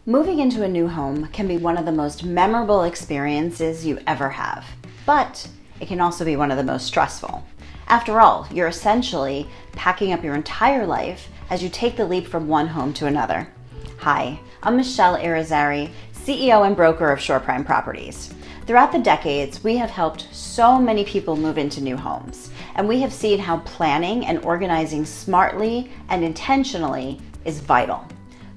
Moving into a new home can be one of the most memorable experiences you ever have, but it can also be one of the most stressful. After all, you're essentially packing up your entire life as you take the leap from one home to another. Hi, I'm Michele Irizarry, CEO and broker of Shore Prime Properties. Throughout the decades, we have helped so many people move into new homes, and we have seen how planning and organizing smartly and intentionally is vital.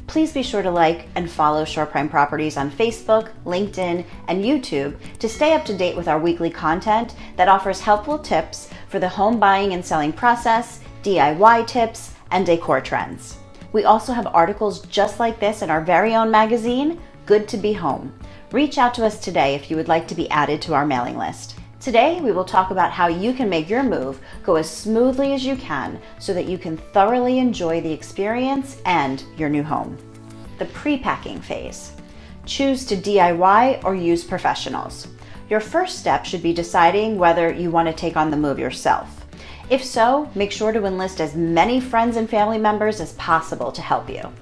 Please be sure to like and follow Shore Prime Properties on Facebook, LinkedIn, and YouTube to stay up to date with our weekly content that offers helpful tips for the home buying and selling process, DIY tips, and decor trends. We also have articles just like this in our very own magazine, Good to Be Home. Reach out to us today if you would like to be added to our mailing list. Today, we will talk about how you can make your move go as smoothly as you can so that you can thoroughly enjoy the experience and your new home. The pre-packing phase. Choose to DIY or use professionals. Your first step should be deciding whether you want to take on the move yourself. If so, make sure to enlist as many friends and family members as possible to help you.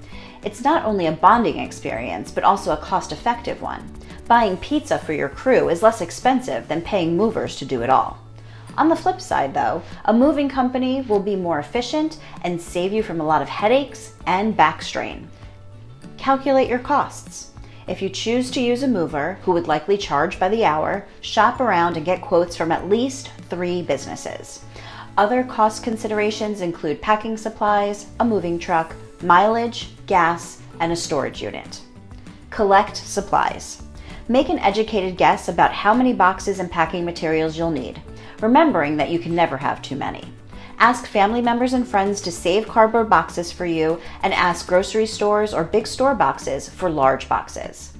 It's not only a bonding experience, but also a cost-effective one. Buying pizza for your crew is less expensive than paying movers to do it all. On the flip side though, a moving company will be more efficient and save you from a lot of headaches and back strain. Calculate your costs. If you choose to use a mover who would likely charge by the hour, shop around and get quotes from at least 3 businesses. Other cost considerations include packing supplies, a moving truck, mileage, gas, and a storage unit. Collect supplies. Make an educated guess about how many boxes and packing materials you'll need, remembering that you can never have too many. Ask family members and friends to save cardboard boxes for you and ask grocery stores or big store boxes for large boxes.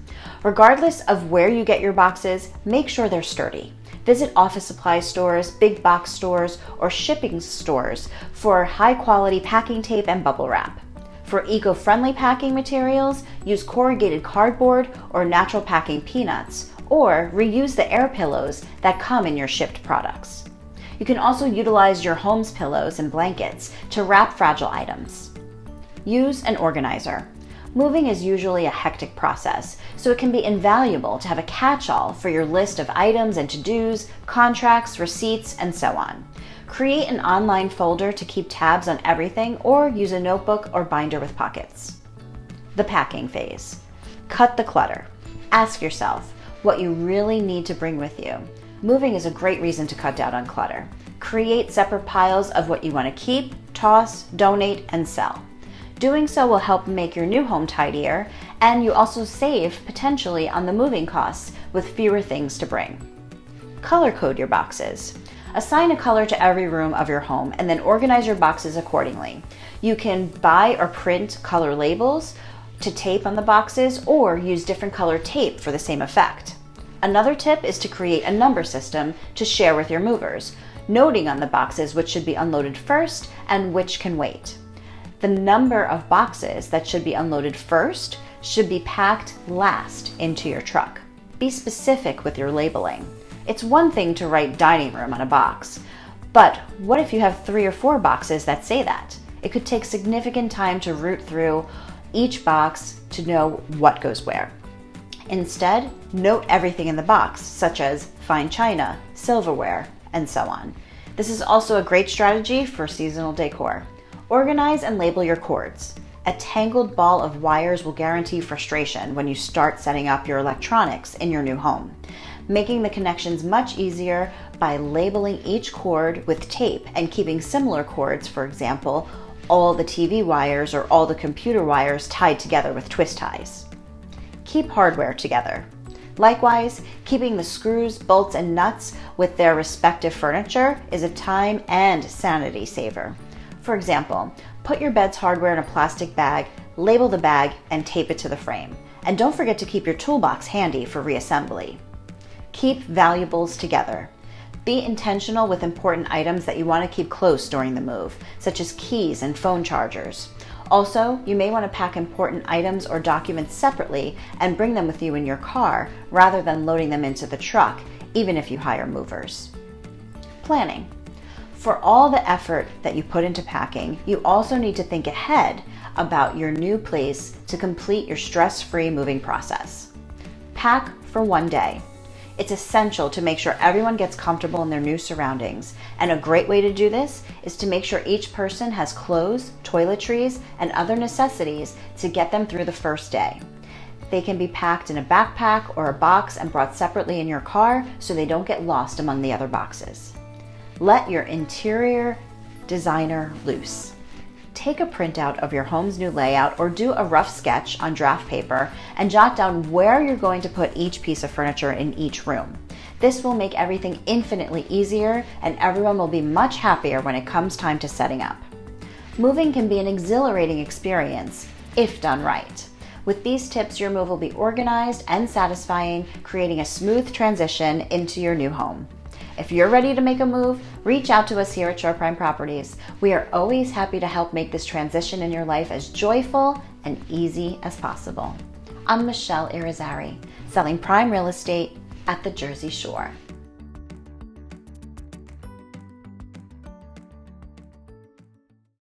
Regardless of where you get your boxes, make sure they're sturdy. Visit office supply stores, big box stores, or shipping stores for high-quality packing tape and bubble wrap. For eco-friendly packing materials, use corrugated cardboard or natural packing peanuts, or reuse the air pillows that come in your shipped products. You can also utilize your home's pillows and blankets to wrap fragile items. Use an organizer. Moving is usually a hectic process, so it can be invaluable to have a catch-all for your list of items and to-dos, contracts, receipts, and so on. Create an online folder to keep tabs on everything, or use a notebook or binder with pockets. The packing phase. Cut the clutter. Ask yourself what you really need to bring with you. Moving is a great reason to cut down on clutter. Create separate piles of what you want to keep, toss, donate, and sell. Doing so will help make your new home tidier, and you also save potentially on the moving costs with fewer things to bring. Color code your boxes. Assign a color to every room of your home and then organize your boxes accordingly. You can buy or print color labels to tape on the boxes or use different color tape for the same effect. Another tip is to create a number system to share with your movers, noting on the boxes which should be unloaded first and which can wait. The number of boxes that should be unloaded first should be packed last into your truck. Be specific with your labeling. It's one thing to write dining room on a box, but what if you have 3 or 4 boxes that say that? It could take significant time to root through each box to know what goes where. Instead, note everything in the box, such as fine china, silverware, and so on. This is also a great strategy for seasonal decor. Organize and label your cords. A tangled ball of wires will guarantee frustration when you start setting up your electronics in your new home. Making the connections much easier by labeling each cord with tape and keeping similar cords, for example, all the TV wires or all the computer wires tied together with twist ties. Keep hardware together. Likewise, keeping the screws, bolts, and nuts with their respective furniture is a time and sanity saver. For example, put your bed's hardware in a plastic bag, label the bag, and tape it to the frame. And don't forget to keep your toolbox handy for reassembly. Keep valuables together. Be intentional with important items that you want to keep close during the move, such as keys and phone chargers. Also, you may want to pack important items or documents separately and bring them with you in your car rather than loading them into the truck, even if you hire movers. Planning. For all the effort that you put into packing, you also need to think ahead about your new place to complete your stress-free moving process. Pack for one day. It's essential to make sure everyone gets comfortable in their new surroundings, and a great way to do this is to make sure each person has clothes, toiletries, and other necessities to get them through the first day. They can be packed in a backpack or a box and brought separately in your car so they don't get lost among the other boxes. Let your interior designer loose. Take a printout of your home's new layout or do a rough sketch on draft paper and jot down where you're going to put each piece of furniture in each room. This will make everything infinitely easier and everyone will be much happier when it comes time to setting up. Moving can be an exhilarating experience if done right. With these tips, your move will be organized and satisfying, creating a smooth transition into your new home. If you're ready to make a move, reach out to us here at Shore Prime Properties. We are always happy to help make this transition in your life as joyful and easy as possible. I'm Michele Irizarry, selling prime real estate at the Jersey Shore.